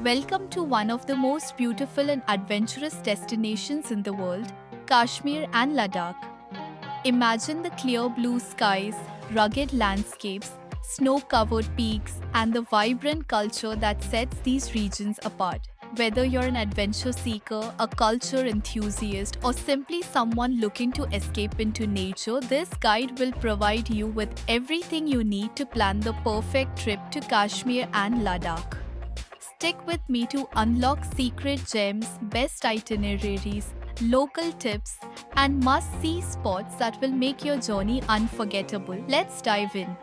Welcome to one of the most beautiful and adventurous destinations in the world, Kashmir and Ladakh. Imagine the clear blue skies, rugged landscapes, snow covered peaks, and the vibrant culture that sets these regions apart. Whether you're an adventure seeker, a culture enthusiast, or simply someone looking to escape into nature, this guide will provide you with everything you need to plan the perfect trip to Kashmir and Ladakh. Stick with me to unlock secret gems, best itineraries, local tips, and must see spots that will make your journey unforgettable. Let's dive in.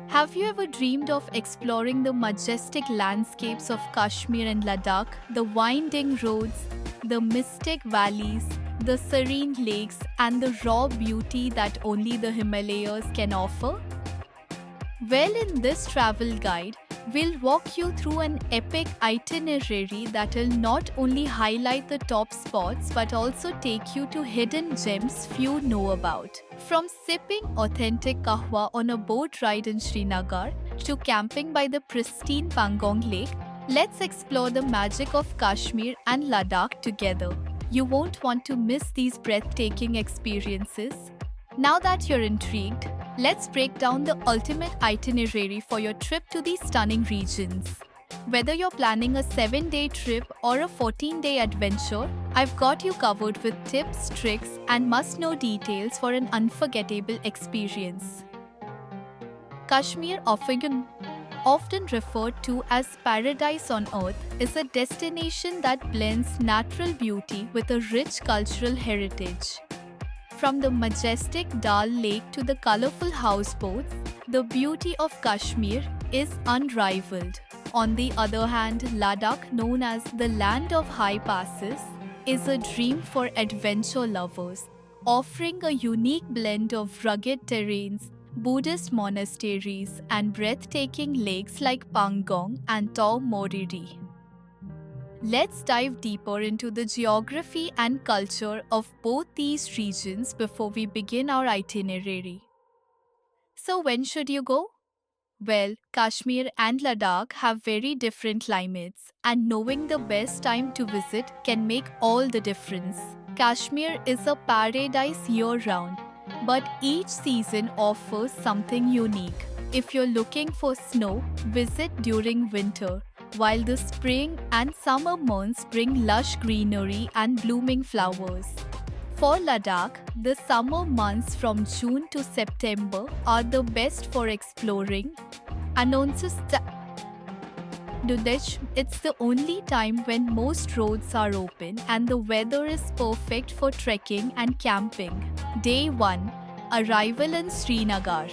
Have you ever dreamed of exploring the majestic landscapes of Kashmir and Ladakh, the winding roads, the mystic valleys, the serene lakes, and the raw beauty that only the Himalayas can offer? Well, in this travel guide, we'll walk you through an epic itinerary that will not only highlight the top spots but also take you to hidden gems few know about. From sipping authentic kahwa on a boat ride in Srinagar to camping by the pristine Pangong Lake, let's explore the magic of Kashmir and Ladakh together. You won't want to miss these breathtaking experiences. Now that you're intrigued, let's break down the ultimate itinerary for your trip to these stunning regions. Whether you're planning a 7-day trip or a 14-day adventure, I've got you covered with tips, tricks, and must know details for an unforgettable experience. Kashmir, often referred to as paradise on earth, is a destination that blends natural beauty with a rich cultural heritage. From the majestic Dal Lake to the colorful houseboats, the beauty of Kashmir is unrivaled. On the other hand, Ladakh, known as the land of high passes, is a dream for adventure lovers, offering a unique blend of rugged terrains, Buddhist monasteries, and breathtaking lakes like Pangong and Taw Moriri. Let's dive deeper into the geography and culture of both these regions before we begin our itinerary. So, when should you go? Well, Kashmir and Ladakh have very different climates, and knowing the best time to visit can make all the difference. Kashmir is a paradise year round, but each season offers something unique. If you're looking for snow, visit during winter, while the spring and summer months bring lush greenery and blooming flowers. For Ladakh, the summer months from June to September are the best for exploring. Announces Dudesh, it's the only time when most roads are open and the weather is perfect for trekking and camping. Day 1. Arrival in Srinagar.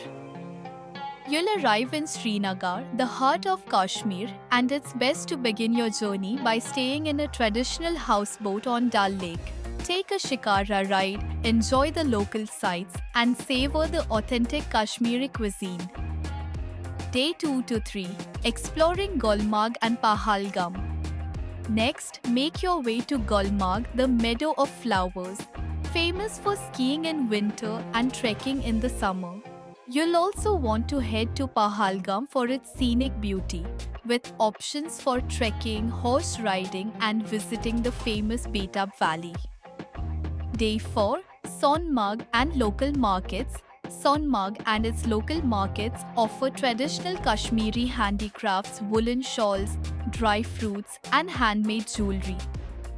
You'll arrive in Srinagar, the heart of Kashmir, and it's best to begin your journey by staying in a traditional houseboat on Dal Lake. Take a shikara ride, enjoy the local sights, and savor the authentic Kashmiri cuisine. Day 2 to 3. Exploring Gulmarg and Pahalgam. Next, make your way to Gulmarg, the meadow of flowers, famous for skiing in winter and trekking in the summer. You'll also want to head to Pahalgam for its scenic beauty, with options for trekking, horse riding, and visiting the famous Betab Valley. Day 4. Sonmarg and local markets. Sonmarg and its local markets offer traditional Kashmiri handicrafts, woolen shawls, dry fruits, and handmade jewelry.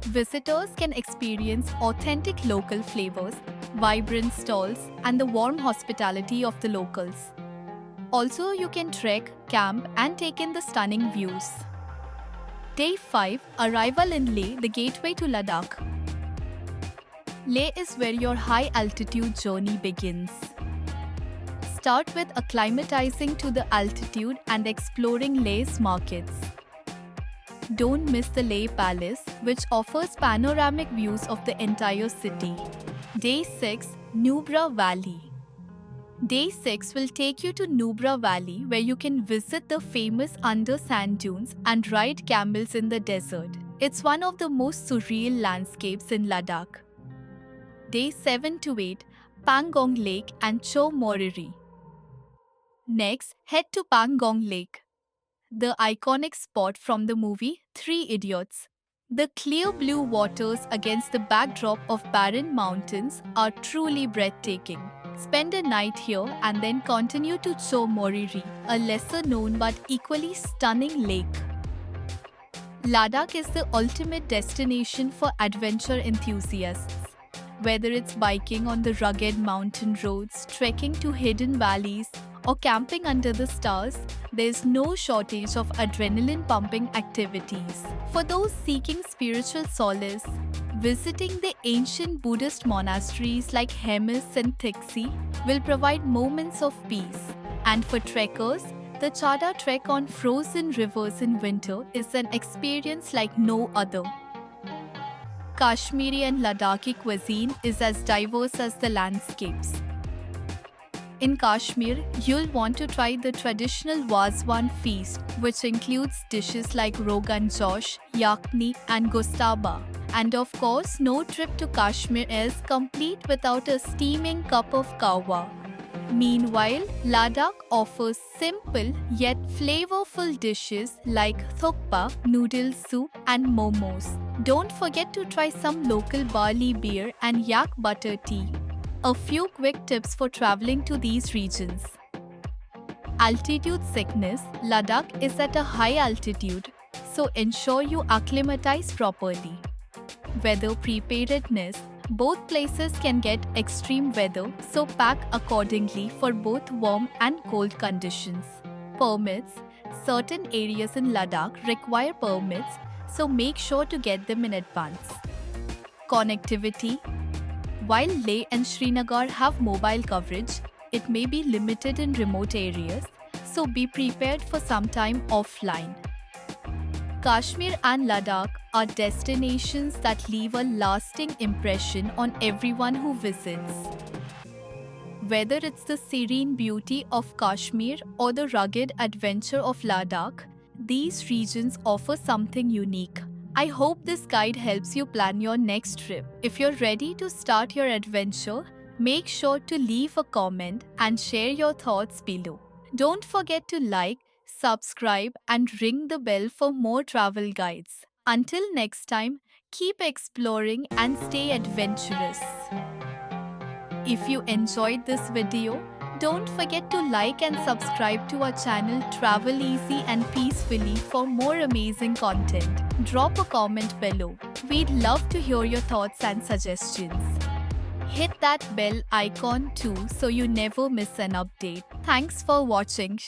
Visitors can experience authentic local flavors, vibrant stalls, and the warm hospitality of the locals. Also, you can trek, camp, and take in the stunning views. Day 5. Arrival in Leh, the gateway to Ladakh. Leh is where your high altitude journey begins. Start with acclimatizing to the altitude and exploring Leh's markets. Don't miss the Leh Palace, which offers panoramic views of the entire city. Day 6. Nubra Valley. Day 6 will take you to Nubra Valley, where you can visit the famous under sand dunes and ride camels in the desert. It's one of the most surreal landscapes in Ladakh. Day 7 to 8. Pangong Lake and Cho Moriri. Next, head to Pangong Lake. the iconic spot from the movie Three Idiots. The clear blue waters against the backdrop of barren mountains are truly breathtaking. Spend a night here and then continue to Cho Moriri, a lesser known but equally stunning lake. Ladakh is the ultimate destination for adventure enthusiasts. Whether it's biking on the rugged mountain roads, trekking to hidden valleys, or camping under the stars, there's no shortage of adrenaline pumping activities. For those seeking spiritual solace, visiting the ancient Buddhist monasteries like Hemis and Tiksi will provide moments of peace. And for trekkers, the Chada trek on frozen rivers in winter is an experience like no other. Kashmiri and Ladakhi cuisine is as diverse as the landscapes. In Kashmir, you'll want to try the traditional Wazwan feast, which includes dishes like Rogan Josh, Yakni, and Gustaba. And of course, no trip to Kashmir is complete without a steaming cup of kahwa. Meanwhile, Ladakh offers simple yet flavorful dishes like thukpa, noodle soup, and momos. Don't forget to try some local barley beer and yak butter tea. A few quick tips for traveling to these regions. Altitude sickness. Ladakh is at a high altitude, so ensure you acclimatize properly. Weather preparedness. Both places can get extreme weather, so pack accordingly for both warm and cold conditions. Permits. Certain areas in Ladakh require permits, so make sure to get them in advance. Connectivity. While Leh and Srinagar have mobile coverage, it may be limited in remote areas, so be prepared for some time offline. Kashmir and Ladakh are destinations that leave a lasting impression on everyone who visits. Whether it's the serene beauty of Kashmir or the rugged adventure of Ladakh, these regions offer something unique. I hope this guide helps you plan your next trip. If you're ready to start your adventure, make sure to leave a comment and share your thoughts below. Don't forget to like, subscribe, and ring the bell for more travel guides. Until next time, keep exploring and stay adventurous. If you enjoyed this video, don't forget to like and subscribe to our channel Travel Easy and Peacefully for more amazing content. Drop a comment below. We'd love to hear your thoughts and suggestions. Hit that bell icon too so you never miss an update. Thanks for watching.